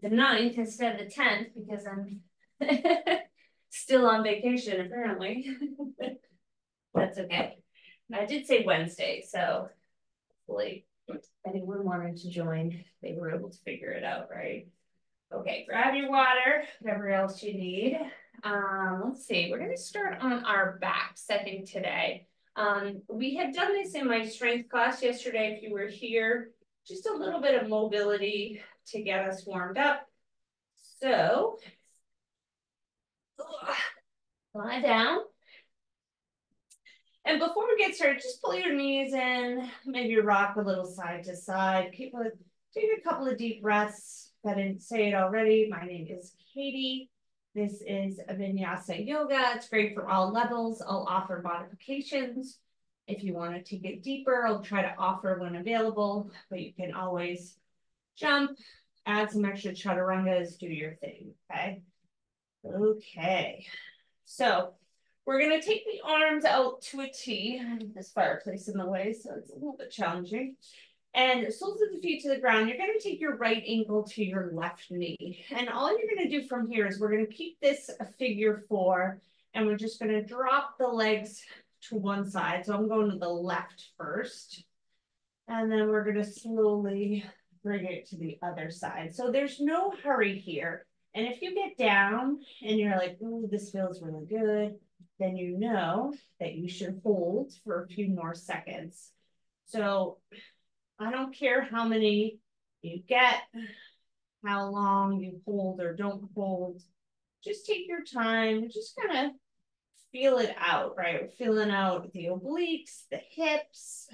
the 9th instead of the 10th because I'm still on vacation, apparently. That's okay. I did say Wednesday, so hopefully if anyone wanted to join, they were able to figure it out, right? Okay, grab your water, whatever else you need. Let's see, we're gonna start on our backs, I think, today. We had done this in my strength class yesterday, if you were here, just a little bit of mobility to get us warmed up. So, lie down. And before we get started, just pull your knees in, maybe rock a little side to side. Take a couple of deep breaths. If I didn't say it already, my name is Katie. This is a Vinyasa Yoga. It's great for all levels. I'll offer modifications. If you want to take it deeper, I'll try to offer when available, but you can always jump, add some extra chaturangas, do your thing, okay? Okay, so we're going to take the arms out to a T. I have this fireplace in the way, so it's a little bit challenging. And soles of the feet to the ground. You're going to take your right ankle to your left knee. And all you're going to do from here is we're going to keep this a figure 4, and we're just going to drop the legs to one side. So I'm going to the left first. And then we're going to slowly bring it to the other side. So there's no hurry here. And if you get down and you're like, ooh, this feels really good, then you know that you should hold for a few more seconds. So I don't care how many you get, how long you hold or don't hold. Just take your time, just kind of feel it out, right? We're feeling out the obliques, the hips.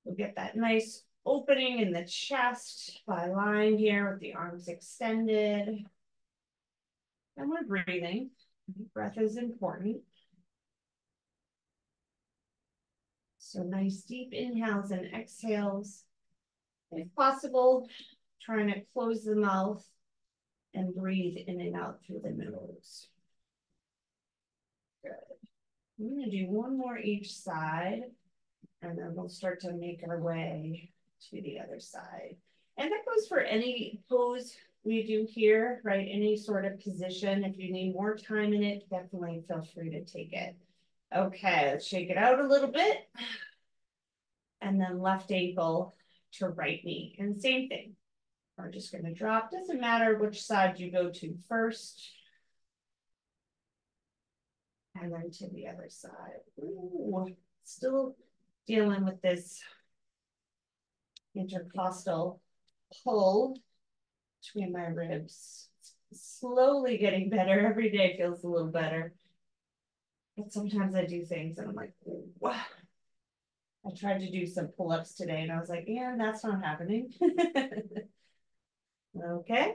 We'll get that nice opening in the chest by lying here with the arms extended. And we're breathing. Breath is important. So nice deep inhales and exhales. If possible, trying to close the mouth and breathe in and out through the nose. Good. I'm going to do one more each side, and then we'll start to make our way to the other side. And that goes for any pose we do here, right? Any sort of position. If you need more time in it, definitely feel free to take it. Okay, let's shake it out a little bit. And then left ankle to right knee. And same thing. We're just going to drop. Doesn't matter which side you go to first. And then to the other side. Ooh, still dealing with this intercostal pull between my ribs. It's slowly getting better. Every day feels a little better. But sometimes I do things and I'm like, wow. I tried to do some pull-ups today and I was like, yeah, that's not happening. Okay.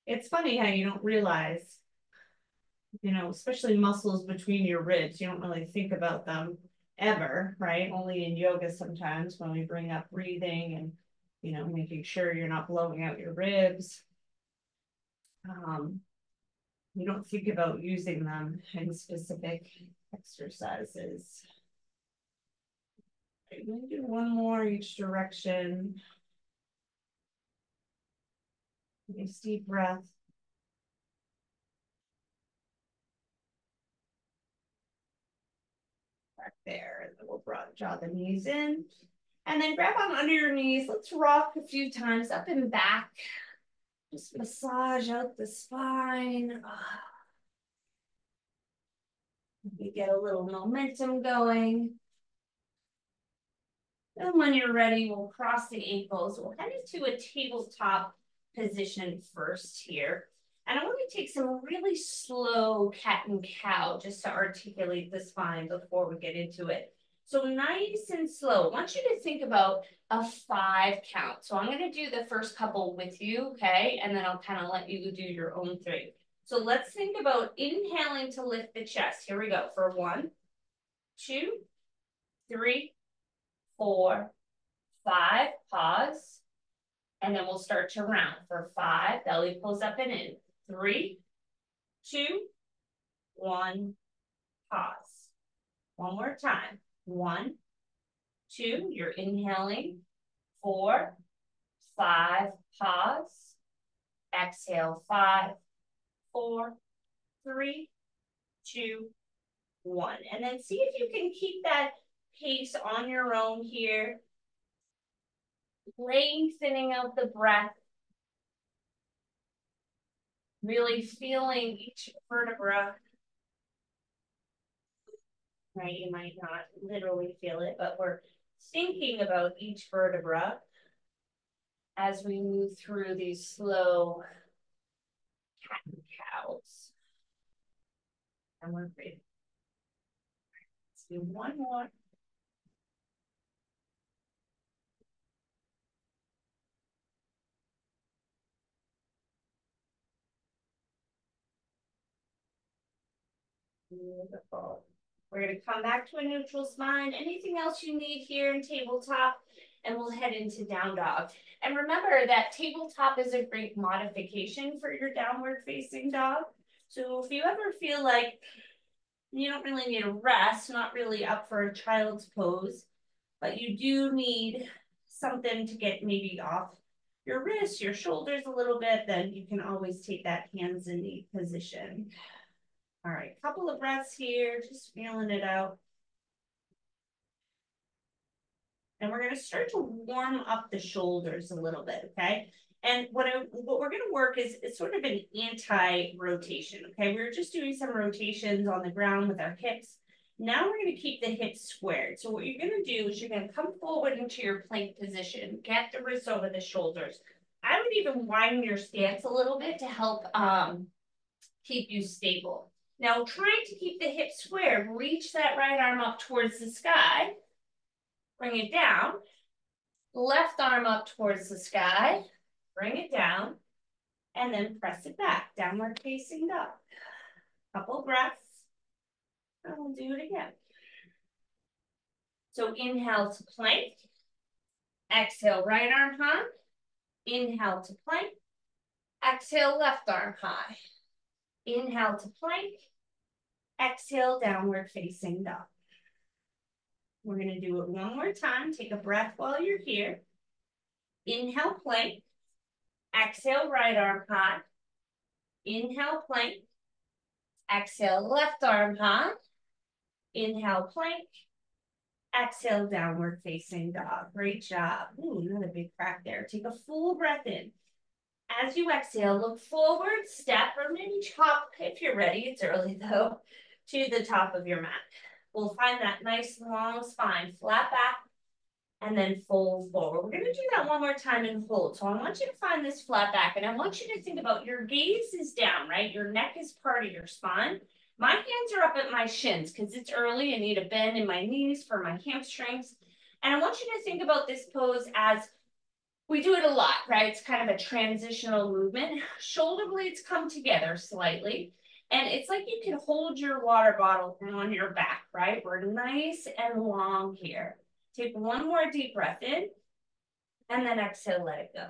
It's funny how you don't realize, you know, especially muscles between your ribs, you don't really think about them ever, right? Only in yoga sometimes when we bring up breathing and, you know, making sure you're not blowing out your ribs. You don't think about using them in specific exercises. I'm going to do one more each direction. Nice deep breath. Back there, and then we'll draw the knees in. And then grab on under your knees. Let's rock a few times up and back. Just massage out the spine. You get a little momentum going. And when you're ready, we'll cross the ankles. We'll head into a tabletop position first here. And I want to take some really slow cat and cow just to articulate the spine before we get into it. So nice and slow. I want you to think about a 5 count. So I'm going to do the first couple with you, okay? And then I'll kind of let you do your own thing. So let's think about inhaling to lift the chest. Here we go for 1, 2, 3, 4, 5, pause. And then we'll start to round for 5, belly pulls up and in. 3, 2, 1, pause. One more time. 1, 2, you're inhaling. 4, 5, pause. Exhale, 5, 4, 3, 2, 1. And then see if you can keep that pace on your own here. Lengthening out the breath. Really feeling each vertebra. Right, you might not literally feel it, but we're thinking about each vertebra as we move through these slow cat and cows. And we're breathing. Let's do one more. Beautiful. We're going to come back to a neutral spine. Anything else you need here in tabletop, and we'll head into down dog. And remember that tabletop is a great modification for your downward facing dog. So if you ever feel like you don't really need a rest, not really up for a child's pose, but you do need something to get maybe off your wrists, your shoulders a little bit, then you can always take that hands and knee position. All right, couple of breaths here, just feeling it out. And we're going to start to warm up the shoulders a little bit, okay? And what we're going to work is sort of an anti-rotation, okay? We were just doing some rotations on the ground with our hips. Now we're going to keep the hips squared. So what you're going to do is you're going to come forward into your plank position, get the wrists over the shoulders. I would even widen your stance a little bit to help keep you stable. Now, trying to keep the hips squared, reach that right arm up towards the sky. Bring it down. Left arm up towards the sky. Bring it down. And then press it back. Downward facing dog. Couple breaths. And we'll do it again. So inhale to plank. Exhale, right arm high. Inhale to plank. Exhale, left arm high. Inhale to plank. Exhale, downward facing dog. We're going to do it one more time. Take a breath while you're here. Inhale, plank. Exhale, right arm high. Inhale, plank. Exhale, left arm high. Inhale, plank. Exhale, downward facing dog. Great job. Ooh, another big crack there. Take a full breath in. As you exhale, look forward, step, or maybe hop, if you're ready, it's early though, to the top of your mat. We'll find that nice long spine, flat back, and then fold forward. We're gonna do that one more time and hold. So I want you to find this flat back, and I want you to think about your gaze is down, right? Your neck is part of your spine. My hands are up at my shins because it's early. I need a bend in my knees for my hamstrings. And I want you to think about this pose as we do it a lot, right? It's kind of a transitional movement. Shoulder blades come together slightly. And it's like you can hold your water bottle on your back, right? We're nice and long here. Take one more deep breath in. And then exhale, let it go.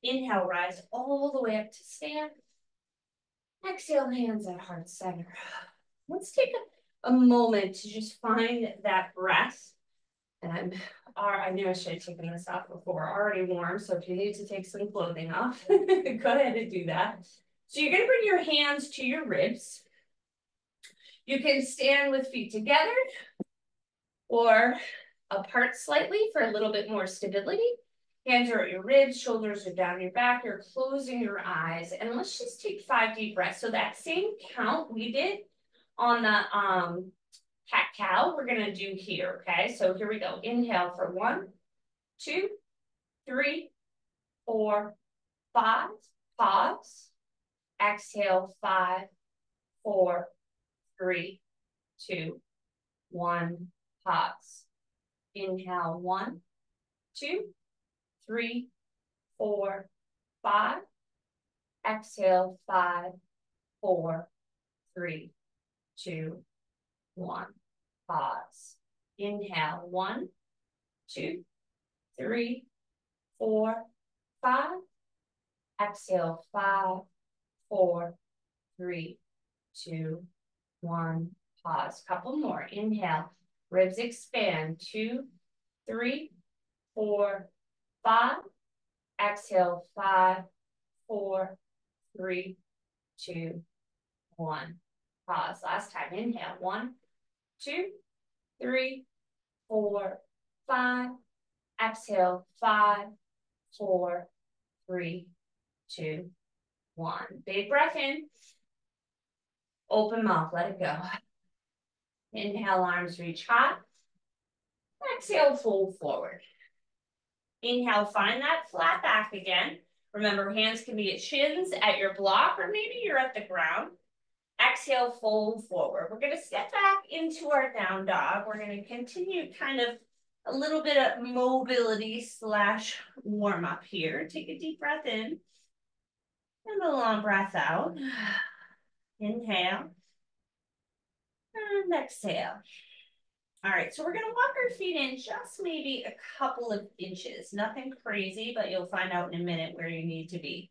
Inhale, rise all the way up to stand. Exhale, hands at heart center. Let's take a moment to just find that breath. And I knew I should have taken this off before, already warm. So if you need to take some clothing off, go ahead and do that. So you're gonna bring your hands to your ribs. You can stand with feet together or apart slightly for a little bit more stability. Hands are at your ribs, shoulders are down your back, you're closing your eyes. And let's just take 5 deep breaths. So that same count we did on the cat-cow, we're gonna do here, okay? So here we go. Inhale for 1, 2, 3, 4, 5. Pause. Exhale, 5, 4, 3, 2, 1. Pause. Inhale, 1, 2, 3, 4, 5. Exhale, 5, 4, 3, 2, 1. Pause. Inhale, 1, 2, 3, 4, 5. Exhale, 5, 4, 3, 2, 1. Pause. Couple more. Inhale. Ribs expand. 2, 3, 4, 5. Exhale, 5, 4, 3, 2, 1. Pause. Last time. Inhale. 1, 2, 3, 4, 5. Exhale. 5, 4, 3, 2, 1. Big breath in. Open mouth. Let it go. Inhale, arms reach high. Exhale, fold forward. Inhale, find that flat back again. Remember, hands can be at shins, at your block, or maybe you're at the ground. Exhale, fold forward. We're going to step back into our down dog. We're going to continue kind of a little bit of mobility slash warm up here. Take a deep breath in and a long breath out. Inhale and exhale. All right, so we're gonna walk our feet in just maybe a couple of inches. Nothing crazy, but you'll find out in a minute where you need to be.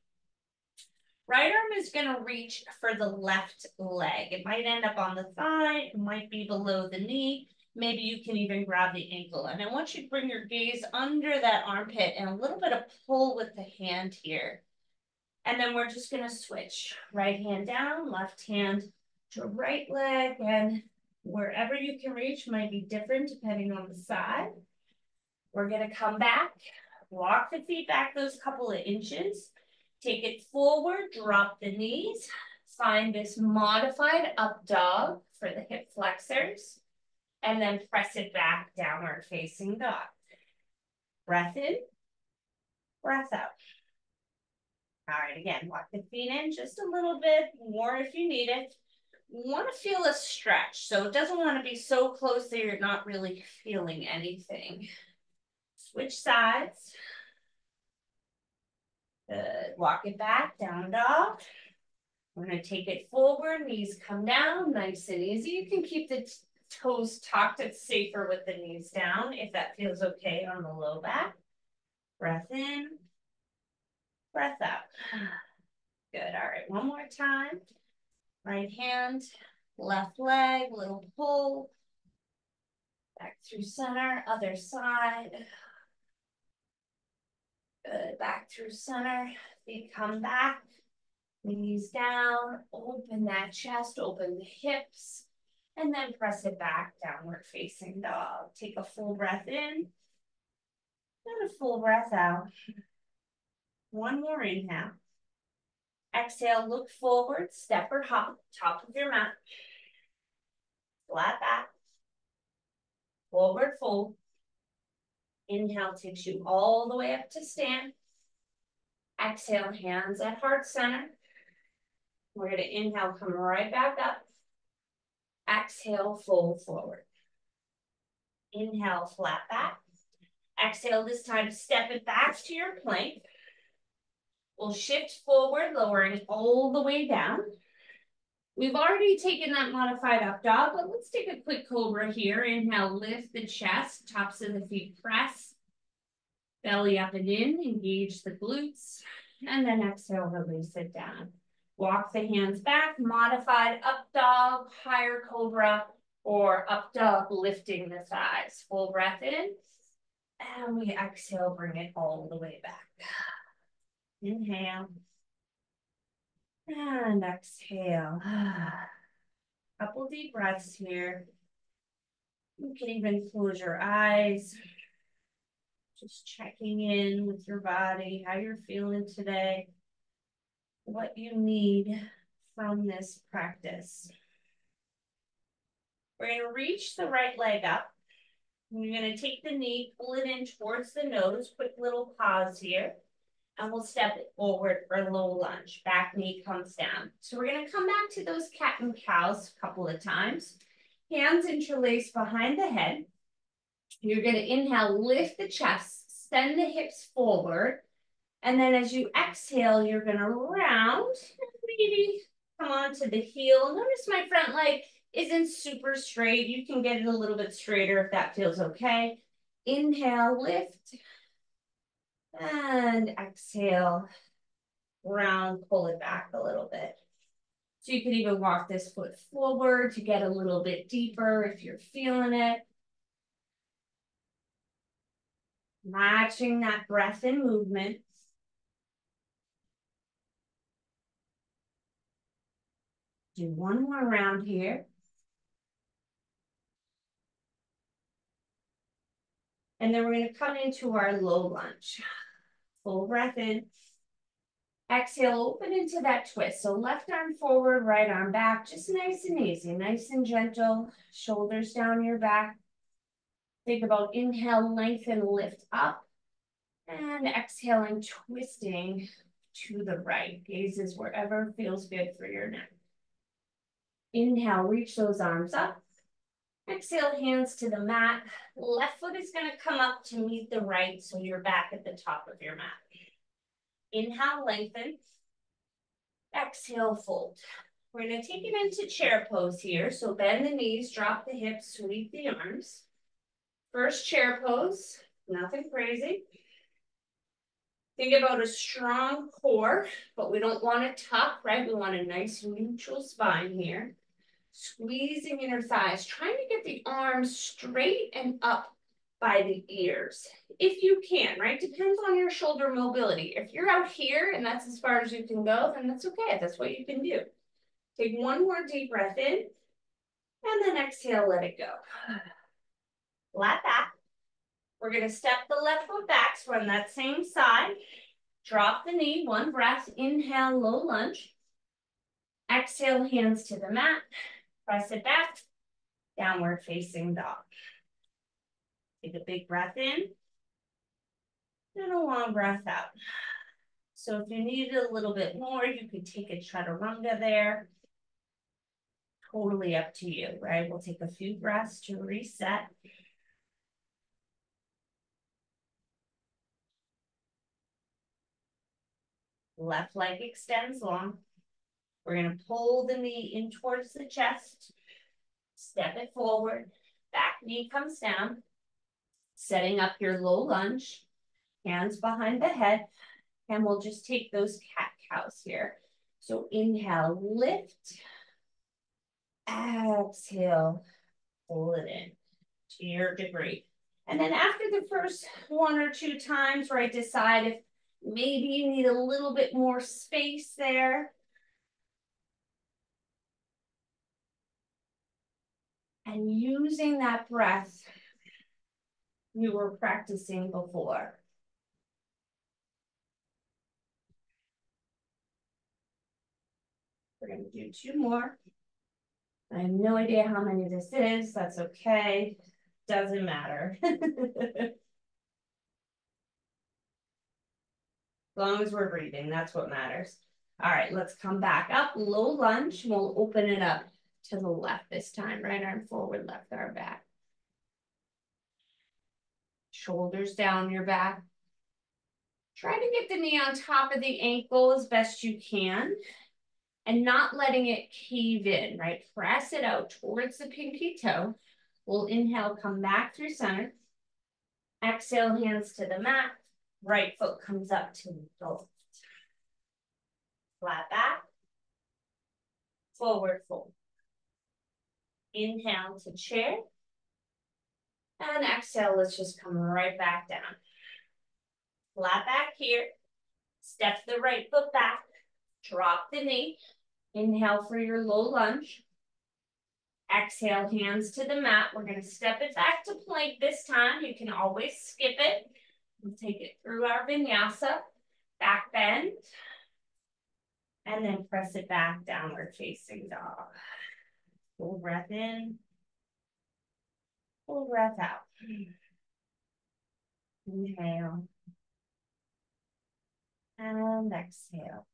Right arm is gonna reach for the left leg. It might end up on the thigh, it might be below the knee. Maybe you can even grab the ankle. And I want you to bring your gaze under that armpit and a little bit of pull with the hand here. And then we're just gonna switch. Right hand down, left hand to right leg, and wherever you can reach might be different depending on the side. We're gonna come back, walk the feet back those couple of inches, take it forward, drop the knees, find this modified up dog for the hip flexors, and then press it back, downward facing dog. Breath in, breath out. All right, again, walk the feet in just a little bit more if you need it. You want to feel a stretch, so it doesn't want to be so close that you're not really feeling anything. Switch sides. Good. Walk it back, down dog. We're going to take it forward, knees come down, nice and easy. You can keep the toes tucked. It's safer with the knees down if that feels okay on the low back. Breath in, breath out. Good. All right, one more time. Right hand, left leg, little pull. Back through center, other side. Good, back through center. Feet come back, knees down, open that chest, open the hips, and then press it back, downward facing dog. Take a full breath in, and a full breath out. One more inhale. Exhale, look forward, step or hop, top of your mat. Flat back. Forward fold. Inhale takes you all the way up to stand. Exhale, hands at heart center. We're going to inhale, come right back up. Exhale, fold forward. Inhale, flat back. Exhale, this time step it back to your plank. We'll shift forward, lowering all the way down. We've already taken that modified up dog, but let's take a quick cobra here. Inhale, lift the chest, tops of the feet press. Belly up and in, engage the glutes. And then exhale, release it down. Walk the hands back, modified up dog, higher cobra, or up dog, lifting the thighs. Full breath in. And we exhale, bring it all the way back. Inhale. And exhale. Couple deep breaths here. You can even close your eyes. Just checking in with your body, how you're feeling today, what you need from this practice. We're going to reach the right leg up. You're going to take the knee, pull it in towards the nose, quick little pause here. And we'll step it forward for a low lunge. Back knee comes down. So we're going to come back to those cat and cows a couple of times. Hands interlaced behind the head. You're going to inhale, lift the chest, send the hips forward. And then as you exhale, you're going to round, maybe come onto the heel. Notice my front leg isn't super straight. You can get it a little bit straighter if that feels okay. Inhale, lift. And exhale, round, pull it back a little bit. So you can even walk this foot forward to get a little bit deeper if you're feeling it. Matching that breath and movement. Do one more round here. And then we're going to come into our low lunge. Full breath in. Exhale, open into that twist. So left arm forward, right arm back, just nice and easy, nice and gentle. Shoulders down your back. Think about inhale, lengthen, lift up. And exhaling, twisting to the right. Gazes wherever feels good for your neck. Inhale, reach those arms up. Exhale, hands to the mat. Left foot is going to come up to meet the right, so you're back at the top of your mat. Inhale, lengthen. Exhale, fold. We're going to take it into chair pose here. So bend the knees, drop the hips, sweep the arms. First chair pose, nothing crazy. Think about a strong core, but we don't want to tuck, right? We want a nice neutral spine here. Squeezing inner thighs, trying to get the arms straight and up by the ears. If you can, right? Depends on your shoulder mobility. If you're out here and that's as far as you can go, then that's okay. That's what you can do. Take one more deep breath in, and then exhale, let it go. Flat back. We're going to step the left foot back, so on that same side. Drop the knee, one breath. Inhale, low lunge. Exhale, hands to the mat. Press it back. Downward facing dog. Take a big breath in. And a long breath out. So if you need a little bit more, you could take a chaturanga there. Totally up to you, right? We'll take a few breaths to reset. Left leg extends long. We're going to pull the knee in towards the chest. Step it forward. Back knee comes down. Setting up your low lunge. Hands behind the head. And we'll just take those cat-cows here. So inhale, lift. Exhale, pull it in to your degree. And then after the first one or two times, right, decide if maybe you need a little bit more space there. And using that breath you were practicing before. We're going to do two more. I have no idea how many this is. That's okay. Doesn't matter. As long as we're breathing, that's what matters. All right, let's come back up. Low lunge. We'll open it up to the left this time. Right arm forward, left arm back. Shoulders down your back. Try to get the knee on top of the ankle as best you can. And not letting it cave in, right? Press it out towards the pinky toe. We'll inhale, come back through center. Exhale, hands to the mat. Right foot comes up to the left. Flat back. Forward fold. Inhale to chair. And exhale, let's just come right back down. Flat back here. Step the right foot back. Drop the knee. Inhale for your low lunge. Exhale, hands to the mat. We're going to step it back to plank this time. You can always skip it. We'll take it through our vinyasa. Back bend. And then press it back, downward facing dog. Full breath in. Full breath out. Inhale. And exhale.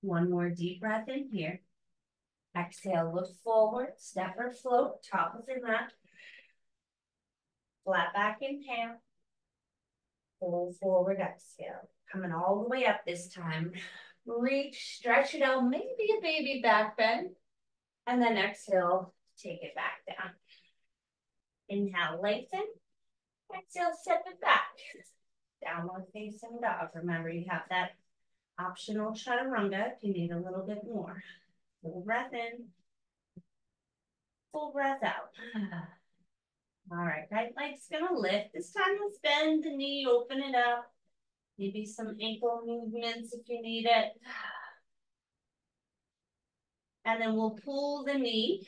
One more deep breath in here. Exhale, look forward, step or float, top of your mat. Flat back, inhale. Pull forward, exhale. Coming all the way up this time. Reach, stretch it out, maybe a baby back bend. And then exhale, take it back down. Inhale, lengthen. Exhale, step it back. Downward facing dog. Remember, you have that optional chaturanga if you need a little bit more. Full breath in. Full breath out. All right, right leg's gonna lift. This time let's bend the knee, open it up. Maybe some ankle movements if you need it. And then we'll pull the knee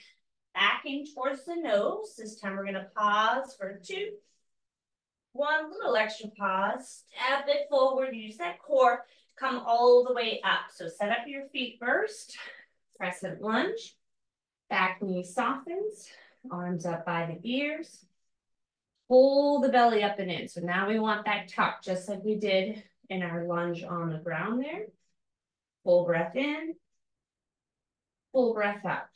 back in towards the nose. This time we're gonna pause for 2, 1, little extra pause. Step it forward, use that core, come all the way up. So set up your feet first, crescent lunge, back knee softens, arms up by the ears. Pull the belly up and in. So now we want that tuck, just like we did in our lunge on the ground there. Full breath in, full breath out.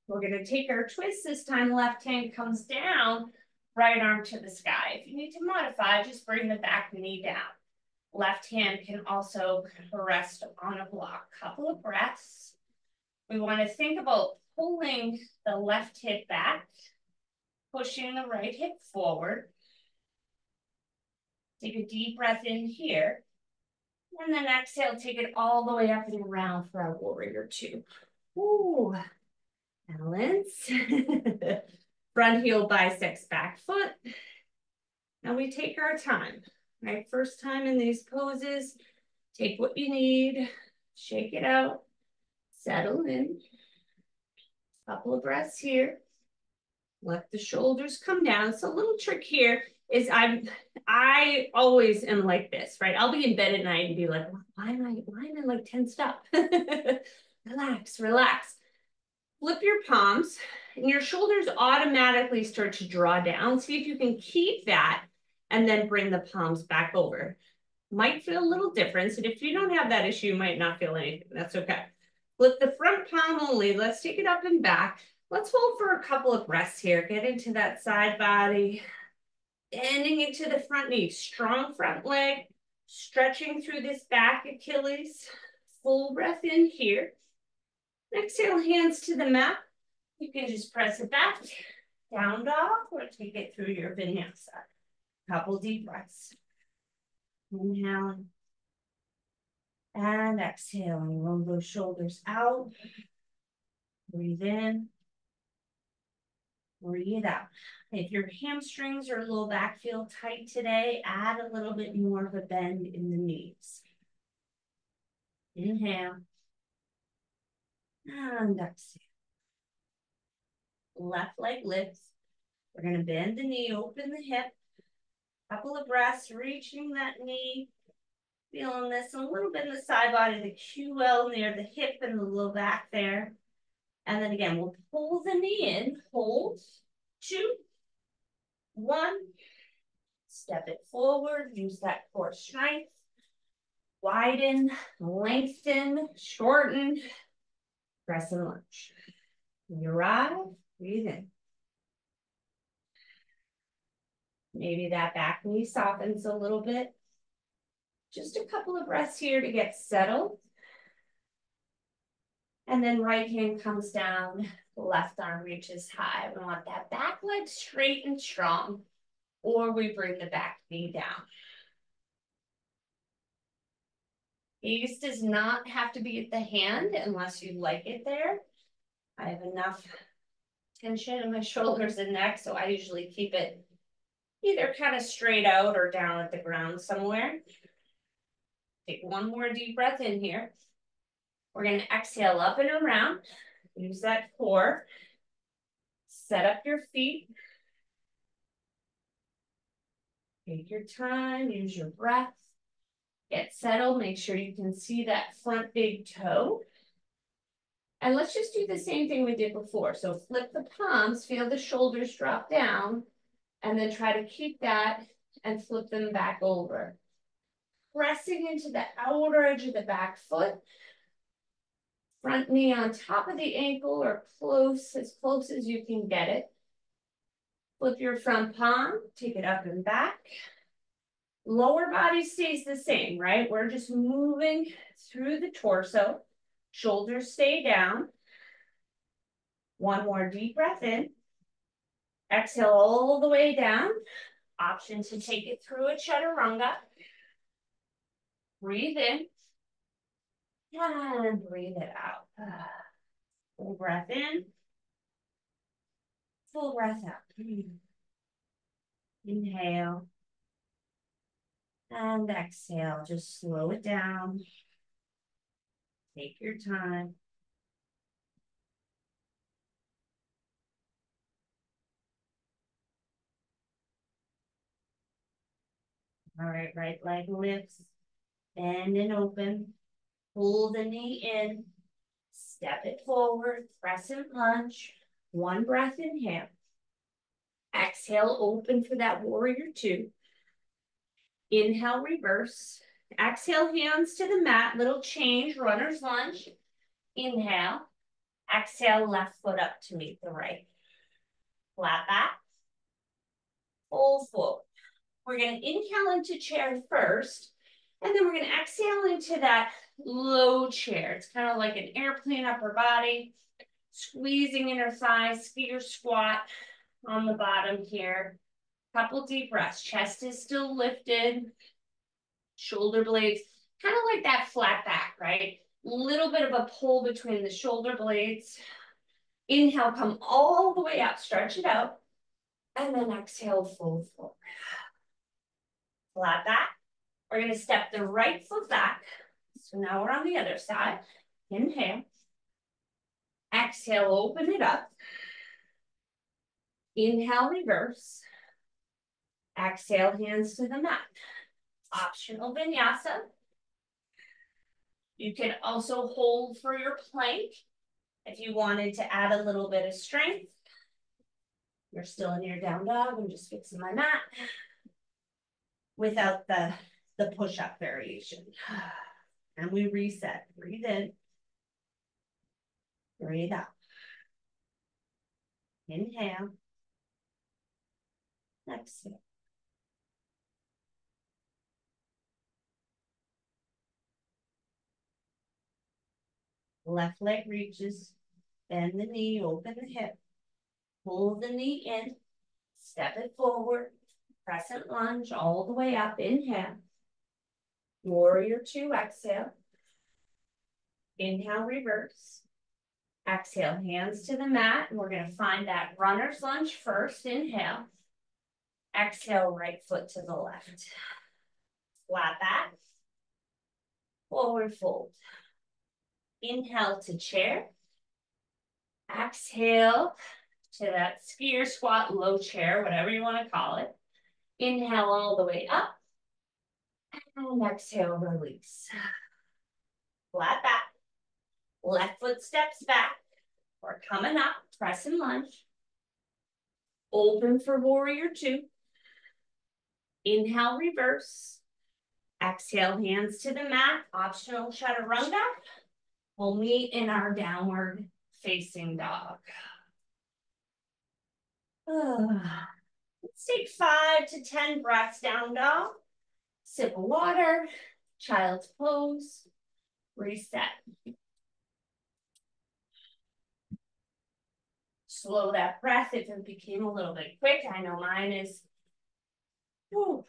We're gonna take our twist this time. Left hand comes down, right arm to the sky. If you need to modify, just bring the back knee down. Left hand can also rest on a block. Couple of breaths. We wanna think about pulling the left hip back, pushing the right hip forward. Take a deep breath in here. And then exhale, take it all the way up and around for our warrior 2. Ooh, balance. Front heel bisects back foot. Now we take our time, right? First time in these poses, take what you need, shake it out, settle in. Couple of breaths here. Let the shoulders come down. So a little trick here is I always am like this, right? I'll be in bed at night and be like, why am I like tensed up? Relax, relax. Flip your palms and your shoulders automatically start to draw down. See if you can keep that and then bring the palms back over. Might feel a little difference. And if you don't have that issue, you might not feel anything. That's okay. Flip the front palm only. Let's take it up and back. Let's hold for a couple of breaths here. Get into that side body. Bending into the front knee. Strong front leg. Stretching through this back Achilles. Full breath in here. Exhale, hands to the mat. You can just press it back, down dog, or take it through your vinyasa. Couple deep breaths. Inhaling. And exhaling. Roll those shoulders out. Breathe in. Breathe out. If your hamstrings or low back feel tight today, add a little bit more of a bend in the knees. Inhale. And exhale. Left leg lifts. We're going to bend the knee, open the hip. Couple of breaths, reaching that knee. Feeling this a little bit in the side body, the QL near the hip and the low back there. And then again, we'll pull the knee in, hold, 2, 1. Step it forward, use that core strength. Widen, lengthen, shorten, press and lunge. When you arrive, breathe in. Maybe that back knee softens a little bit. Just a couple of breaths here to get settled. And then right hand comes down, left arm reaches high. We want that back leg straight and strong, or we bring the back knee down. Gaze does not have to be at the hand unless you like it there. I have enough tension in my shoulders and neck, so I usually keep it either kind of straight out or down at the ground somewhere. Take one more deep breath in here. We're going to exhale up and around. Use that core. Set up your feet. Take your time. Use your breath. Get settled. Make sure you can see that front big toe. And let's just do the same thing we did before. So flip the palms. Feel the shoulders drop down. And then try to keep that and flip them back over. Pressing into the outer edge of the back foot. Front knee on top of the ankle or close as you can get it. Flip your front palm, take it up and back. Lower body stays the same, right? We're just moving through the torso. Shoulders stay down. One more deep breath in. Exhale all the way down. Option to take it through a chaturanga. Breathe in. And breathe it out. Full breath in. Full breath out. Inhale. And exhale, just slow it down. Take your time. All right, right leg lifts, bend and open. Pull the knee in, step it forward, crescent lunge. One breath, inhale. Exhale, open for that warrior two. Inhale, reverse. Exhale, hands to the mat, little change, runner's lunge. Inhale. Exhale, left foot up to meet the right. Flat back. Full forward. We're going to inhale into chair first, and then we're going to exhale into that low chair. It's kind of like an airplane upper body, squeezing inner thighs, skier squat on the bottom here. Couple deep breaths. Chest is still lifted. Shoulder blades, kind of like that flat back, right? Little bit of a pull between the shoulder blades. Inhale, come all the way up, stretch it out. And then exhale, fold forward. Flat back. We're going to step the right foot back. So now we're on the other side. Inhale. Exhale, open it up. Inhale, reverse. Exhale, hands to the mat. Optional vinyasa. You can also hold for your plank if you wanted to add a little bit of strength. You're still in your down dog. I'm just fixing my mat without the push-up variation. And we reset. Breathe in. Breathe out. Inhale. Exhale. Left leg reaches. Bend the knee, open the hip. Pull the knee in. Step it forward. Crescent lunge all the way up. Inhale. Warrior two, exhale. Inhale, reverse. Exhale, hands to the mat. And we're going to find that runner's lunge first. Inhale. Exhale, right foot to the left. Flat back. Forward fold. Inhale to chair. Exhale to that skier squat, low chair, whatever you want to call it. Inhale all the way up. And exhale, release. Flat back. Left foot steps back. We're coming up, press and lunge. Open for warrior two. Inhale, reverse. Exhale, hands to the mat. Optional chaturanga. We'll meet in our downward facing dog. Let's take 5 to 10 breaths down dog. Sip of water. Child's pose. Reset. Slow that breath if it became a little bit quick. I know mine is. Whew.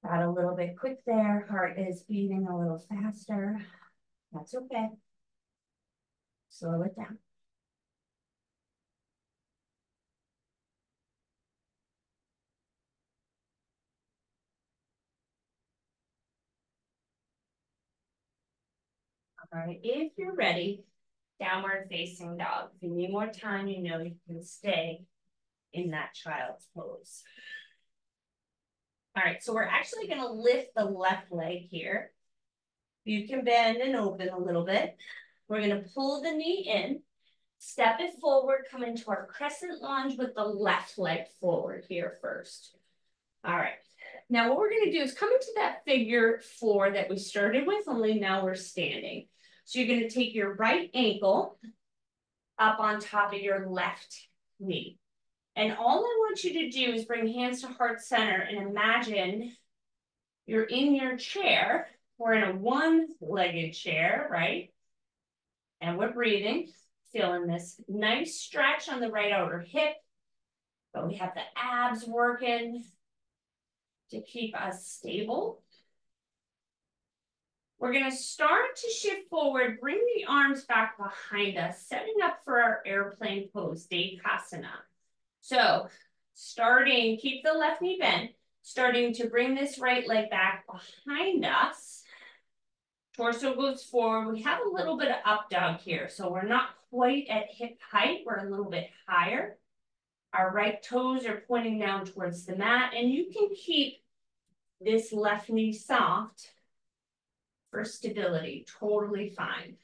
Got a little bit quick there. Heart is beating a little faster. That's okay. Slow it down. All right, if you're ready, downward facing dog. If you need more time, you know you can stay in that child's pose. All right, so we're actually going to lift the left leg here. You can bend and open a little bit. We're going to pull the knee in, step it forward, come into our crescent lunge with the left leg forward here first. All right. Now what we're going to do is come into that figure 4 that we started with, only now we're standing. So you're going to take your right ankle up on top of your left knee. And all I want you to do is bring hands to heart center and imagine you're in your chair. We're in a one-legged chair, right? And we're breathing, feeling this nice stretch on the right outer hip. But we have the abs working to keep us stable. We're going to start to shift forward, bring the arms back behind us, setting up for our airplane pose, Devasana. So starting, keep the left knee bent. Starting to bring this right leg back behind us. Torso goes forward. We have a little bit of up dog here. So we're not quite at hip height. We're a little bit higher. Our right toes are pointing down towards the mat. And you can keep this left knee soft for stability. Totally fine.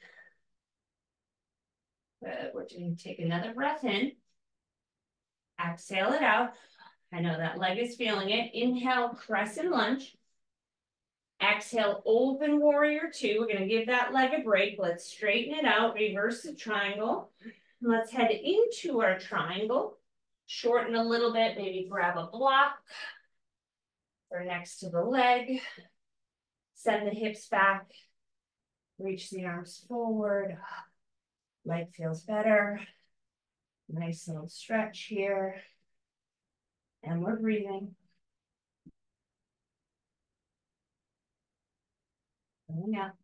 Good. We're going to take another breath in. Exhale it out. I know that leg is feeling it. Inhale, crescent lunge. Exhale, open warrior two. We're going to give that leg a break. Let's straighten it out. Reverse the triangle. Let's head into our triangle. Shorten a little bit. Maybe grab a block or next to the leg. Send the hips back. Reach the arms forward. Leg feels better. Nice little stretch here. And we're breathing. Coming up.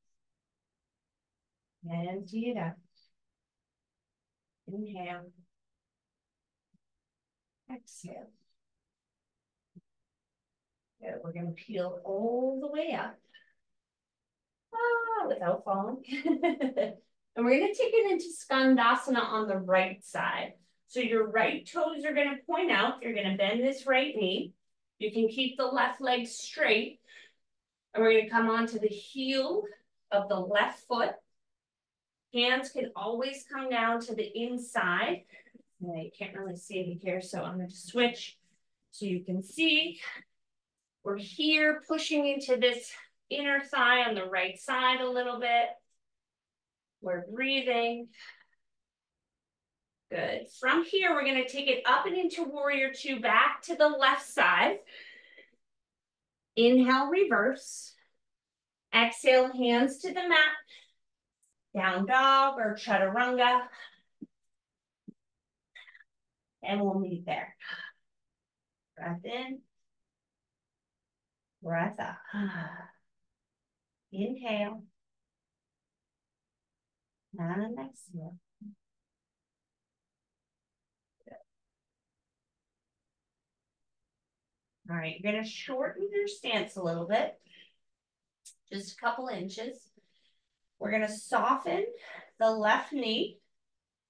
And empty it out. Inhale. Exhale. Good. We're going to peel all the way up. Without falling. And we're going to take it into Skandasana on the right side. So your right toes are going to point out. You're going to bend this right knee. You can keep the left leg straight. And we're going to come onto the heel of the left foot. Hands can always come down to the inside. You can't really see me here, so I'm going to switch so you can see. We're here pushing into this inner thigh on the right side a little bit. We're breathing. Good. From here, we're going to take it up and into warrior two, back to the left side. Inhale, reverse. Exhale, hands to the mat. Down dog or chaturanga. And we'll meet there. Breath in. Breath up. Inhale. And exhale. All right, you're going to shorten your stance a little bit. Just a couple inches. We're going to soften the left knee.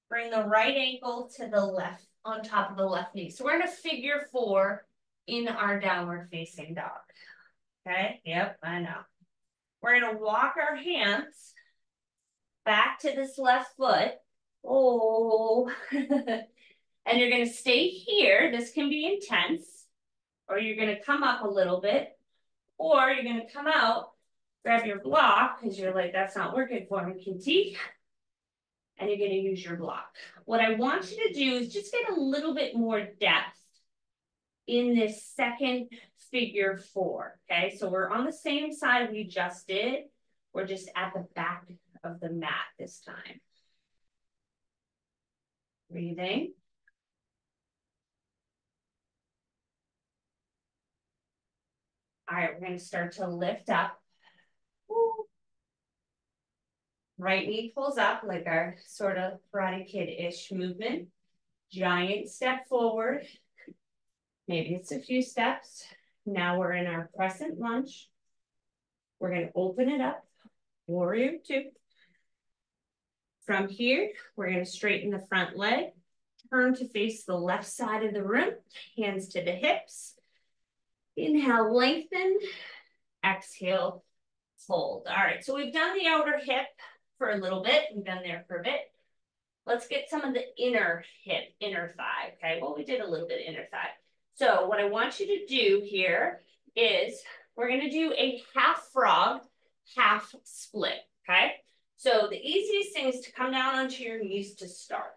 Bring the right ankle to the left, on top of the left knee. So we're in a figure four in our downward facing dog. Okay, yep, I know. We're going to walk our hands back to this left foot. Oh, and you're going to stay here. This can be intense. Or you're going to come up a little bit, or you're going to come out, grab your block, because you're like, that's not working for me, Kitty. And you're going to use your block. What I want you to do is just get a little bit more depth in this second figure four, okay? So we're on the same side we just did. We're just at the back of the mat this time. Breathing. All right, we're going to start to lift up. Woo. Right knee pulls up like our sort of Karate Kid-ish movement. Giant step forward. Maybe it's a few steps. Now we're in our crescent lunge. We're going to open it up. Warrior two. From here, we're going to straighten the front leg. Turn to face the left side of the room. Hands to the hips. Inhale, lengthen. Exhale, fold. All right, so we've done the outer hip for a little bit. We've been there for a bit. Let's get some of the inner hip, inner thigh, okay? Well, we did a little bit inner thigh. So what I want you to do here is we're going to do a half frog, half split, okay? So the easiest thing is to come down onto your knees to start.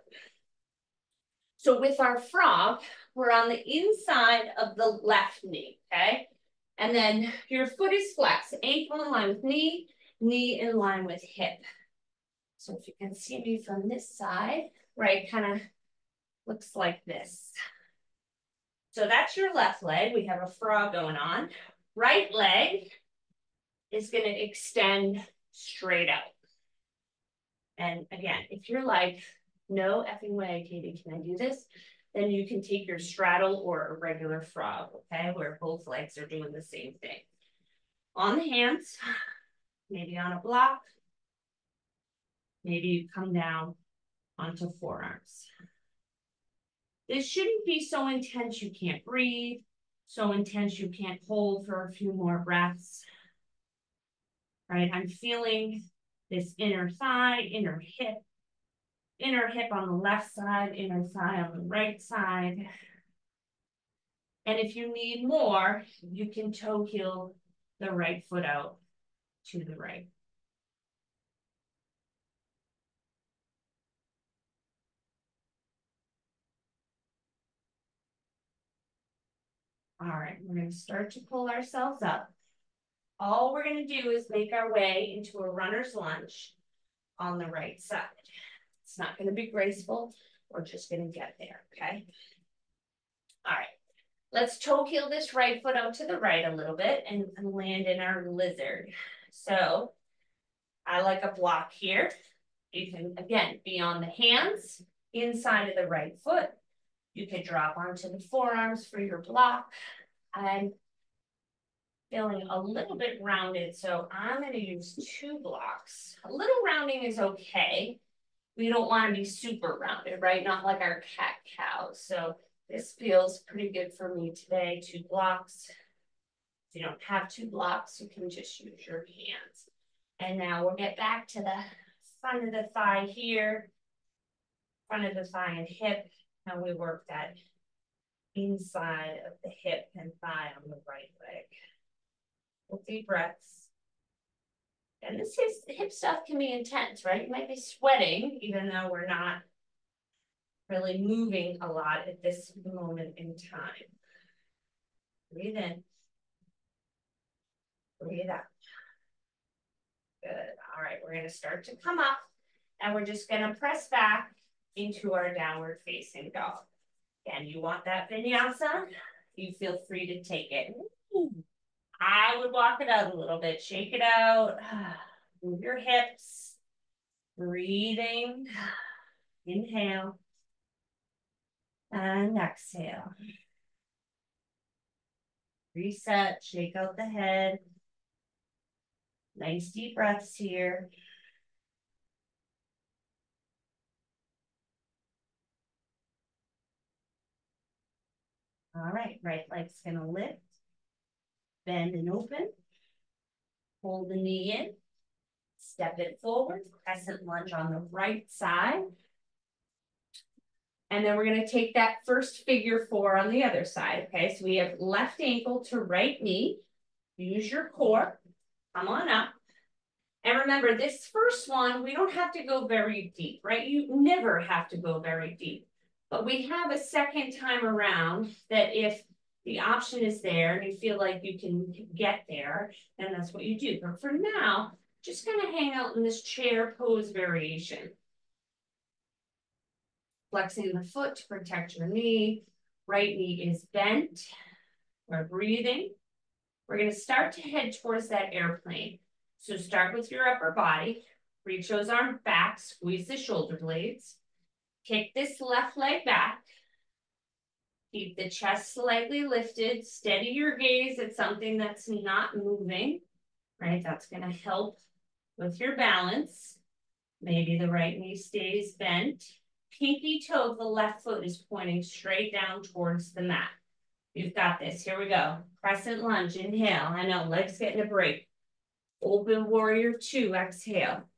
So with our frog, we're on the inside of the left knee, okay? And then your foot is flexed, ankle in line with knee, knee in line with hip. So if you can see me from this side, right, kind of looks like this. So that's your left leg. We have a frog going on. Right leg is going to extend straight out. And again, if you're like, no effing way, Katie, can I do this? then you can take your straddle or a regular frog, okay, where both legs are doing the same thing. On the hands, maybe on a block, maybe you come down onto forearms. This shouldn't be so intense you can't breathe, so intense you can't hold for a few more breaths. Right, I'm feeling this inner thigh, inner hip on the left side, inner thigh on the right side. And if you need more, you can toe heel the right foot out to the right. All right, we're going to start to pull ourselves up. All we're going to do is make our way into a runner's lunge on the right side. It's not going to be graceful. We're just going to get there, okay? All right, let's toe heel this right foot out to the right a little bit and land in our lizard. So I like a block here. You can, again, be on the hands, inside of the right foot. You could drop onto the forearms for your block. I'm feeling a little bit rounded, so I'm going to use 2 blocks. A little rounding is okay. We don't want to be super rounded, right? Not like our cat-cows. So this feels pretty good for me today, 2 blocks. If you don't have 2 blocks, you can just use your hands. And now we'll get back to the front of the thigh here, front of the thigh and hip, and we work that inside of the hip and thigh on the right leg. With deep breaths. And this hip stuff can be intense, right? You might be sweating, even though we're not really moving a lot at this moment in time. Breathe in. Breathe out. Good. All right, we're going to start to come up, and we're just going to press back into our downward facing dog. Again, you want that vinyasa, you feel free to take it. I would walk it out a little bit, shake it out, move your hips, breathing, inhale, and exhale. Reset, shake out the head. Nice deep breaths here. All right, right leg's gonna lift, bend and open. Hold the knee in, step it forward, crescent lunge on the right side. And then we're gonna take that first figure 4 on the other side, okay? So we have left ankle to right knee. Use your core, come on up. And remember, this first one, we don't have to go very deep, right? You never have to go very deep. But we have a second time around that if the option is there and you feel like you can get there, then that's what you do. But for now, just gonna hang out in this chair pose variation. Flexing the foot to protect your knee. Right knee is bent. We're breathing. We're gonna start to head towards that airplane. So start with your upper body. Reach those arms back, squeeze the shoulder blades. Kick this left leg back. Keep the chest slightly lifted. Steady your gaze at something that's not moving, right? That's going to help with your balance. Maybe the right knee stays bent. Pinky toe of the left foot is pointing straight down towards the mat. You've got this. Here we go. Crescent lunge. Inhale. I know, legs getting a break. Open warrior 2. Exhale.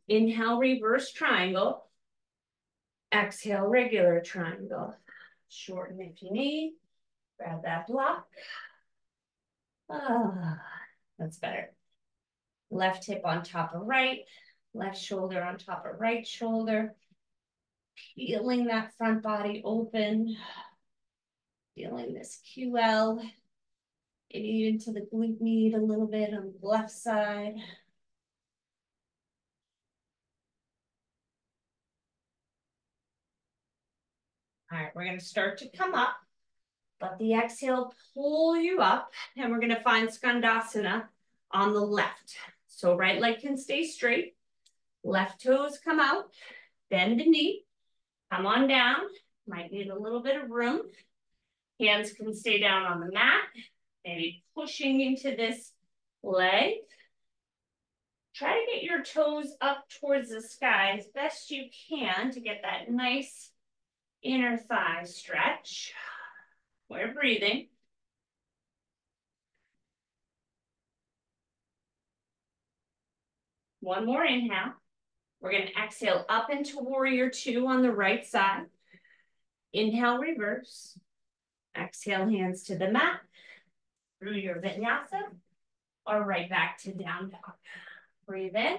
Inhale, reverse triangle. Exhale, regular triangle. Shorten if you need. Grab that block. That's better. Left hip on top of right. Left shoulder on top of right shoulder. Peeling that front body open. Feeling this QL. Maybe into the glute med a little bit on the left side. All right, we're going to start to come up. Let the exhale pull you up, and we're going to find Skandasana on the left. So right leg can stay straight. Left toes come out. Bend the knee. Come on down. Might need a little bit of room. Hands can stay down on the mat, maybe pushing into this leg. Try to get your toes up towards the sky as best you can to get that nice inner thigh stretch. We're breathing. One more inhale. We're going to exhale up into warrior two on the right side. Inhale, reverse. Exhale, hands to the mat through your vinyasa or right back to down dog. Breathe in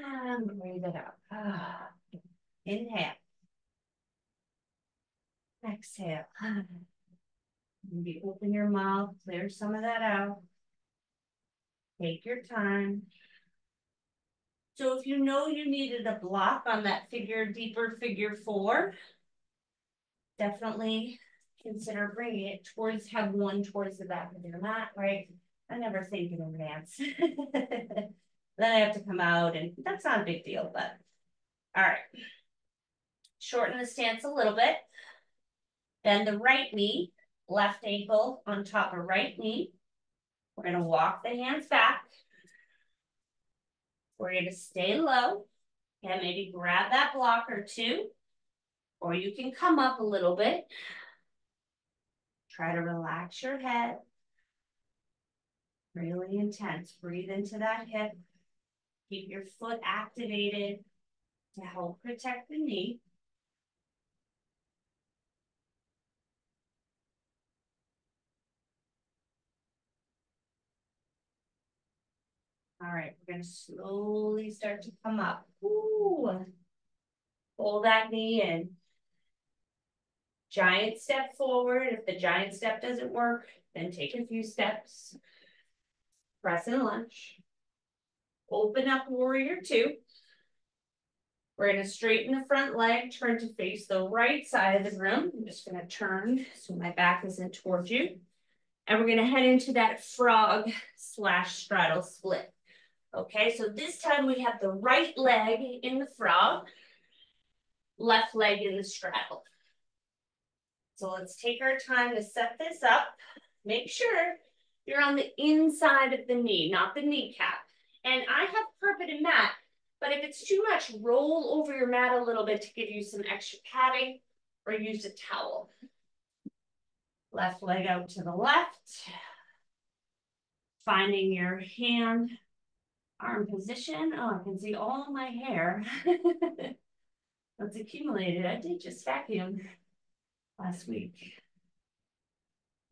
and breathe it out. Inhale. Exhale. Maybe open your mouth, clear some of that out. Take your time. So if you know you needed a block on that deeper figure four, definitely consider bringing it towards, have one towards the back of your mat, right? I never think in advance. Then I have to come out and that's not a big deal, but all right. Shorten the stance a little bit. Bend the right knee, left ankle on top of right knee. We're going to walk the hands back. We're going to stay low and maybe grab that block or two, or you can come up a little bit. Try to relax your head. Really intense. Breathe into that hip. Keep your foot activated to help protect the knee. All right, we're going to slowly start to come up. Ooh. Pull that knee in. Giant step forward. If the giant step doesn't work, then take a few steps. Press and lunge. Open up warrior two. We're going to straighten the front leg, turn to face the right side of the room. I'm just going to turn so my back isn't towards you. And we're going to head into that frog / straddle split. Okay, so this time we have the right leg in the frog, left leg in the straddle. So let's take our time to set this up. Make sure you're on the inside of the knee, not the kneecap. And I have carpeted mat, but if it's too much, roll over your mat a little bit to give you some extra padding or use a towel. Left leg out to the left. Finding your hand, arm position. Oh, I can see all my hair. That's accumulated. I did just vacuum last week.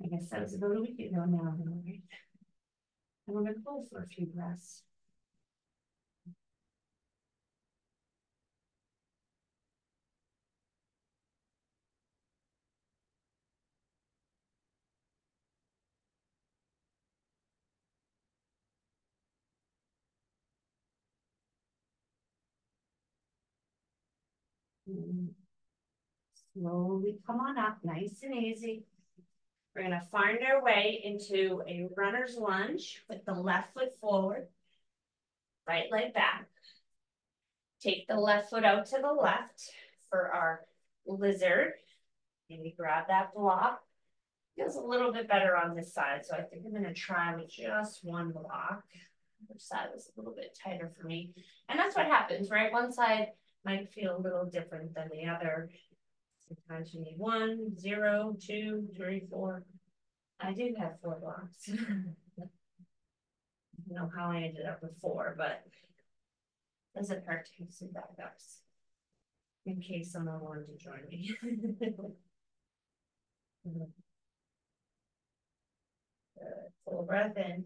I guess that was about a week ago now. Right? And we're going to go for a few breaths. Slowly come on up, nice and easy. We're going to find our way into a runner's lunge with the left foot forward, right leg back. Take the left foot out to the left for our lizard. Maybe grab that block. Feels a little bit better on this side, so I think I'm going to try with just one block. Which side was a little bit tighter for me. And that's what happens, right? One side might feel a little different than the other. Sometimes you need 1, 0, 2, 3, 4. I do have 4 blocks. I don't know how I ended up with 4, but there's a part to some backups in case someone wanted to join me. Full breath in.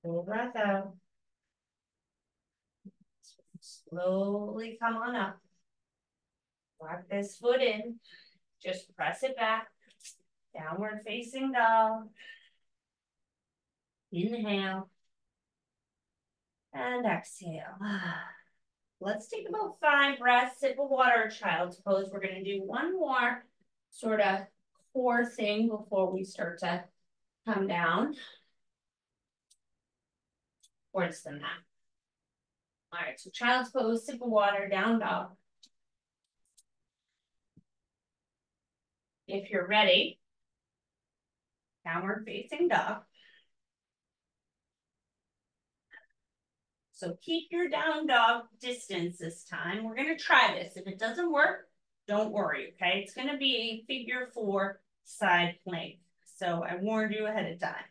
Full breath out. Slowly come on up. Lock this foot in. Just press it back. Downward facing dog. Inhale. And exhale. Let's take about 5 breaths. Sip of water, child's pose. We're going to do one more sort of core thing before we start to come down towards the mat. All right, so child's pose, sip of water, down dog. if you're ready, downward facing dog. So keep your down dog distance this time. We're gonna try this. If it doesn't work, don't worry, okay? It's gonna be a figure 4 side plank. So I warned you ahead of time.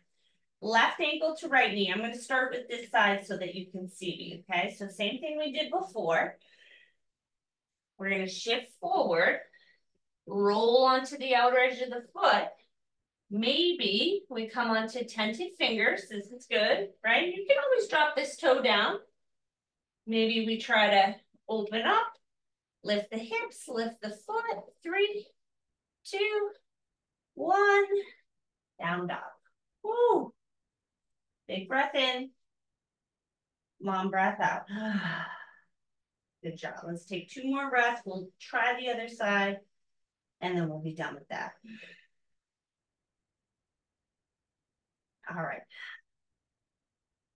Left ankle to right knee. I'm gonna start with this side so that you can see me, okay? So same thing we did before. We're gonna shift forward, roll onto the outer edge of the foot. Maybe we come onto tented fingers. This is good, right? You can always drop this toe down. Maybe we try to open up, lift the hips, lift the foot. 3, 2, 1, down dog. Woo. Big breath in. Long breath out. Good job. Let's take 2 more breaths. We'll try the other side, and then we'll be done with that. All right.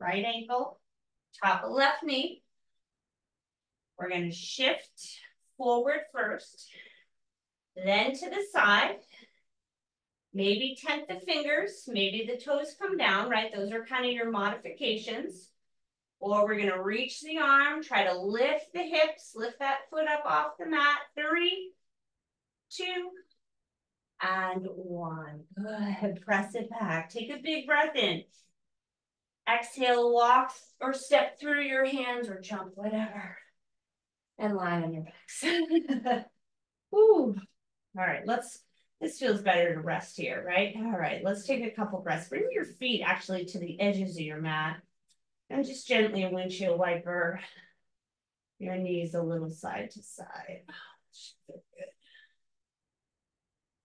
Right ankle, top of left knee. We're going to shift forward first, then to the side. Maybe tent the fingers, maybe the toes come down, right? Those are kind of your modifications. Or we're going to reach the arm, try to lift the hips, lift that foot up off the mat. 3, 2, and 1. Good. Press it back. Take a big breath in. Exhale, walk or step through your hands or jump, whatever. And lie on your backs. Woo. All right, this feels better to rest here, right? All right, let's take a couple breaths. Bring your feet actually to the edges of your mat. And just gently a windshield wiper your knees a little side to side. Feel good.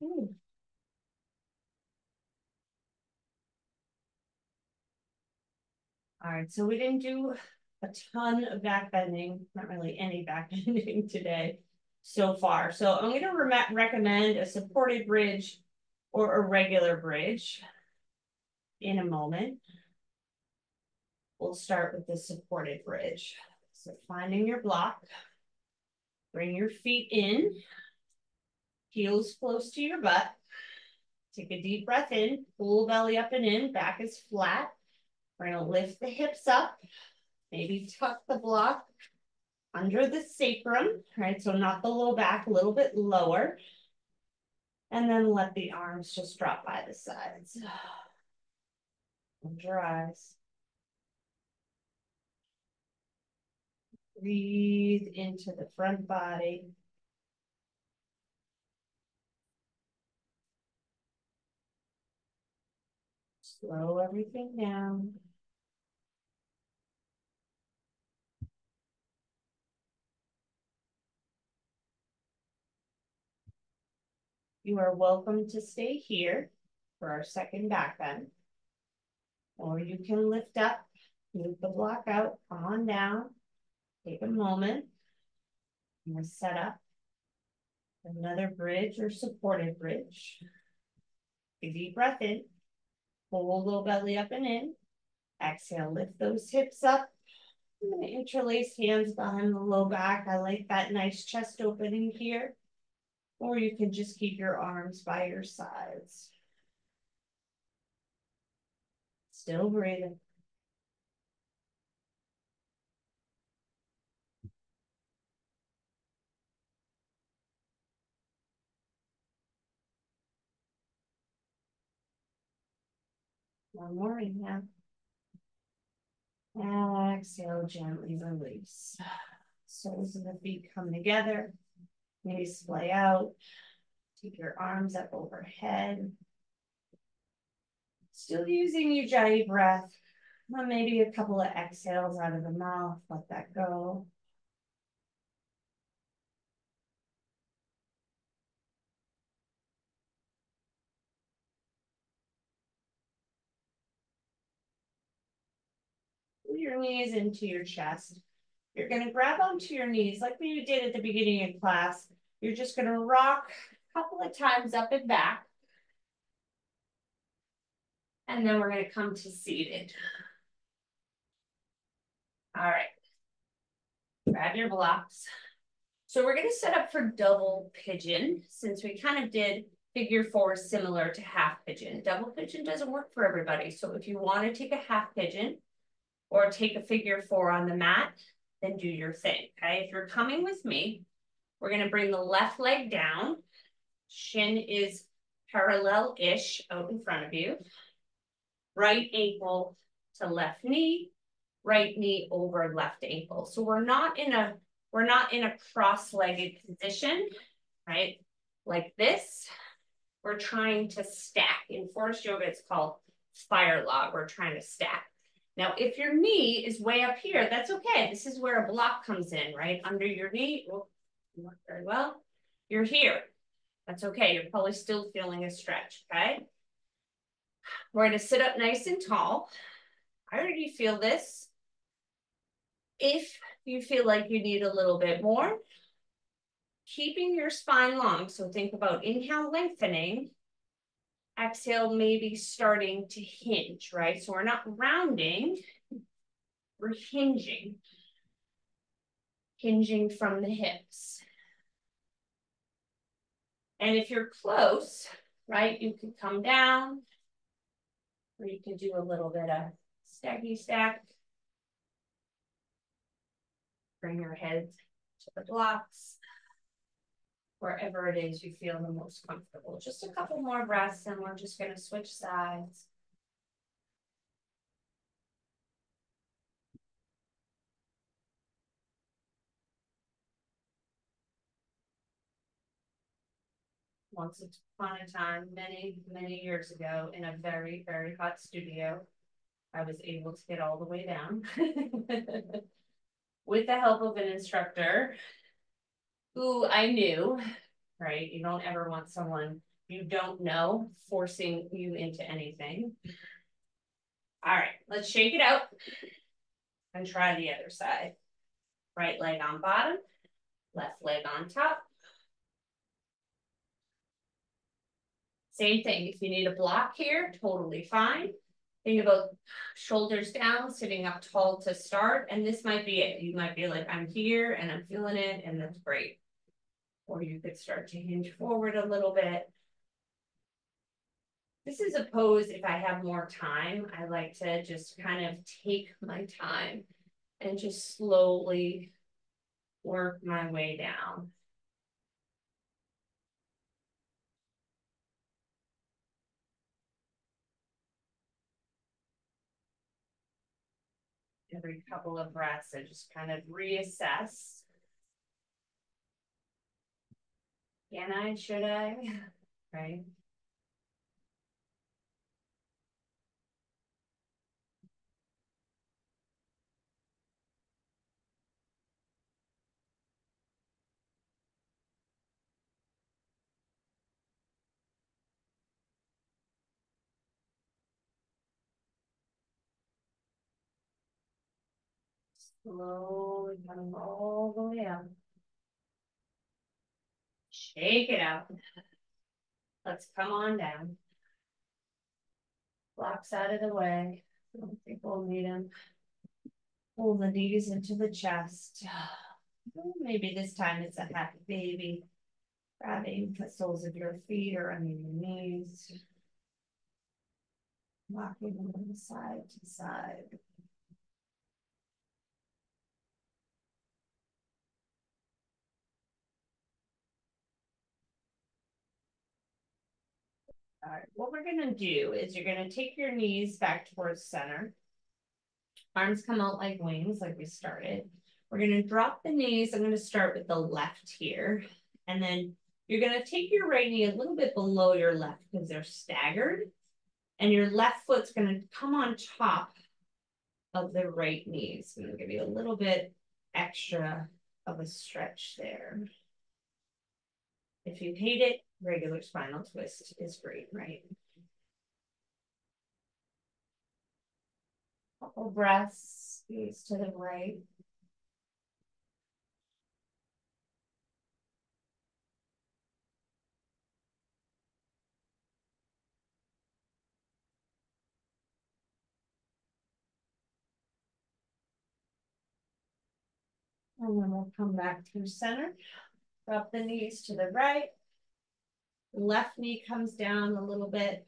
Ooh. All right, so we didn't do a ton of back bending, not really any back bending today so far. So I'm going to recommend a supported bridge or a regular bridge in a moment. We'll start with the supported bridge. So finding your block, bring your feet in, heels close to your butt. Take a deep breath in, pull belly up and in, back is flat. We're going to lift the hips up, maybe tuck the block under the sacrum, right? So not the low back, a little bit lower. And then let the arms just drop by the sides. Close your eyes. Breathe into the front body. Slow everything down. You are welcome to stay here for our second back bend. Or you can lift up, move the block out, come on down, take a moment. I'm going to set up another bridge or supported bridge. Take a deep breath in, pull low belly up and in. Exhale, lift those hips up. I'm going to interlace hands behind the low back. I like that nice chest opening here. Or you can just keep your arms by your sides. Still breathing. One more inhale. Exhale, gently release. Soles of the feet come together. Knees splay out. Take your arms up overhead. Still using Ujjayi breath. Maybe a couple of exhales out of the mouth. Let that go. Pull your knees into your chest. You're going to grab onto your knees like we did at the beginning of class. You're just going to rock a couple of times up and back. And then we're going to come to seated. All right. Grab your blocks. So we're going to set up for double pigeon since we kind of did figure four is similar to half pigeon. Double pigeon doesn't work for everybody. So if you want to take a half pigeon or take a figure four on the mat, then do your thing, okay? If you're coming with me, we're gonna bring the left leg down. Shin is parallel-ish out in front of you. Right ankle to left knee, right knee over left ankle. So we're not in a cross-legged position, right? Like this. We're trying to stack. In forest yoga, it's called fire log. We're trying to stack. Now, if your knee is way up here, that's okay. This is where a block comes in, right? Under your knee. Oh, not very well. You're here. That's okay. You're probably still feeling a stretch, okay? We're going to sit up nice and tall. I already feel this. If you feel like you need a little bit more, keeping your spine long. So think about inhale, lengthening. Exhale, maybe starting to hinge, right? So we're not rounding, we're hinging. Hinging from the hips. And if you're close, right, you can come down, or you can do a little bit of stacky stack. Bring your head to the blocks. Wherever it is you feel the most comfortable. Just a couple more breaths and we're just going to switch sides. Once upon a time, many, many years ago, in a very, very hot studio, I was able to get all the way down with the help of an instructor who I knew, right? You don't ever want someone you don't know forcing you into anything. All right, let's shake it out and try the other side. Right leg on bottom, left leg on top. Same thing, if you need a block here, totally fine. Think about shoulders down, sitting up tall to start, and this might be it. You might be like, I'm here and I'm feeling it, and that's great. Or you could start to hinge forward a little bit. This is a pose, if I have more time, I like to just kind of take my time and just slowly work my way down. Every couple of breaths, I just kind of reassess. Can I? Should I? Right? Slowly coming all the way up. Shake it out. Let's come on down. Blocks out of the way. I don't think we'll need them. Pull the knees into the chest. Maybe this time it's a happy baby. Grabbing the soles of your feet or under your knees. Rocking them from side to side. All right, what we're gonna do is you're gonna take your knees back towards center. Arms come out like wings, like we started. We're gonna drop the knees. I'm gonna start with the left here. And then you're gonna take your right knee a little bit below your left because they're staggered. And your left foot's gonna come on top of the right knee. So I'm gonna give you a little bit extra of a stretch there. If you hate it, regular spinal twist is great, right? Couple breaths, squeeze to the right. And then we'll come back to center. Drop the knees to the right. Left knee comes down a little bit.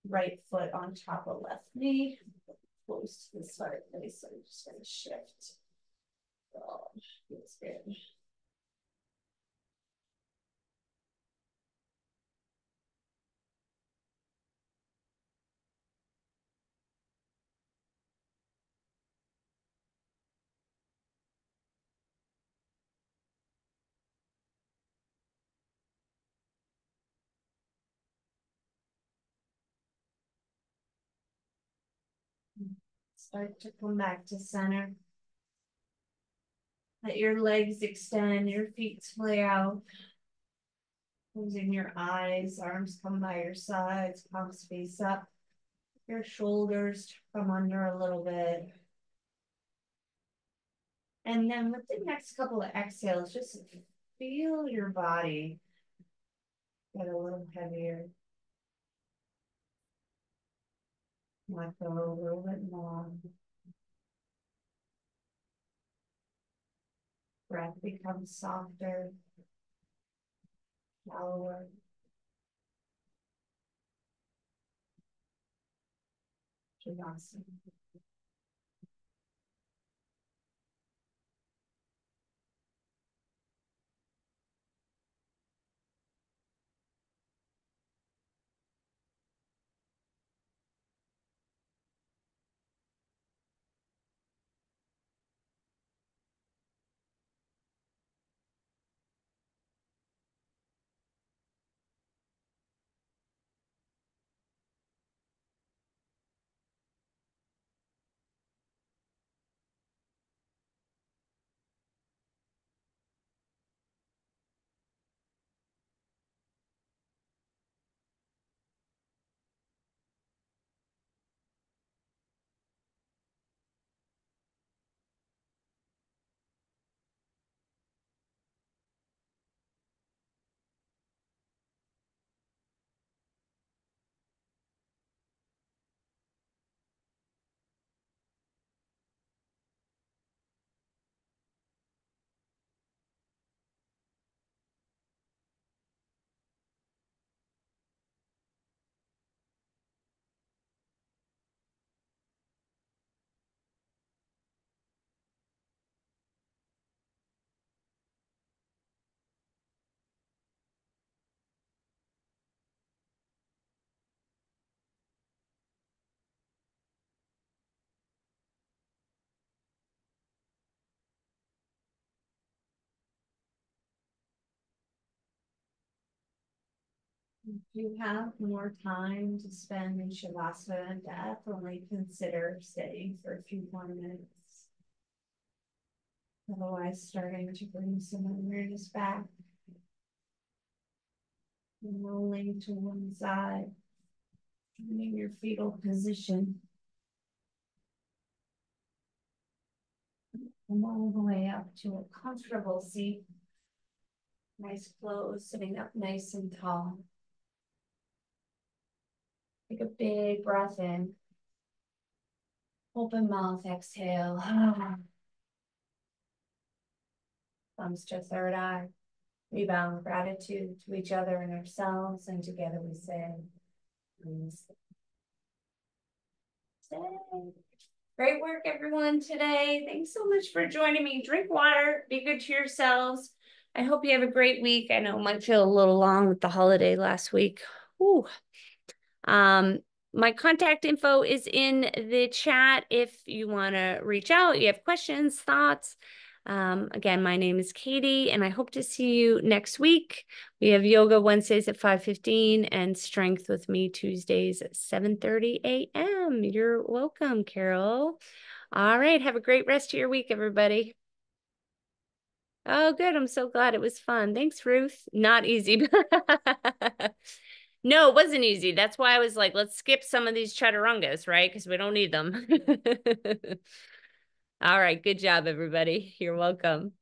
Right foot on top of left knee. Close to the start place. So I'm just going to shift. Oh, feels good. Start to come back to center. Let your legs extend, your feet splay out. Closing your eyes, arms come by your sides, palms face up. Your shoulders come under a little bit. And then with the next couple of exhales, just feel your body get a little heavier. Let go a little bit more. Breath becomes softer, shallower. Shavasana. If you have more time to spend in Shavasana, definitely consider staying for a few more minutes. Otherwise, starting to bring some awareness back. And rolling to one side, finding your fetal position. Come all the way up to a comfortable seat. Nice clothes, sitting up nice and tall. Take a big breath in. Open mouth, exhale. Thumbs to third eye. Rebound gratitude to each other and ourselves, and together we say, great work, everyone, today. Thanks so much for joining me. Drink water, be good to yourselves. I hope you have a great week. I know it might feel a little long with the holiday last week. Whew. My contact info is in the chat if you want to reach out, you have questions, thoughts. Again, my name is Katie, and I hope to see you next week. We have yoga Wednesdays at 5:15 and strength with me Tuesdays at 7:30 a.m. You're welcome, Carol. All right. Have a great rest of your week, everybody. Oh, good. I'm so glad it was fun. Thanks, Ruth. Not easy. No, it wasn't easy. That's why I was like, let's skip some of these chaturangas, right? Because we don't need them. All right. Good job, everybody. You're welcome.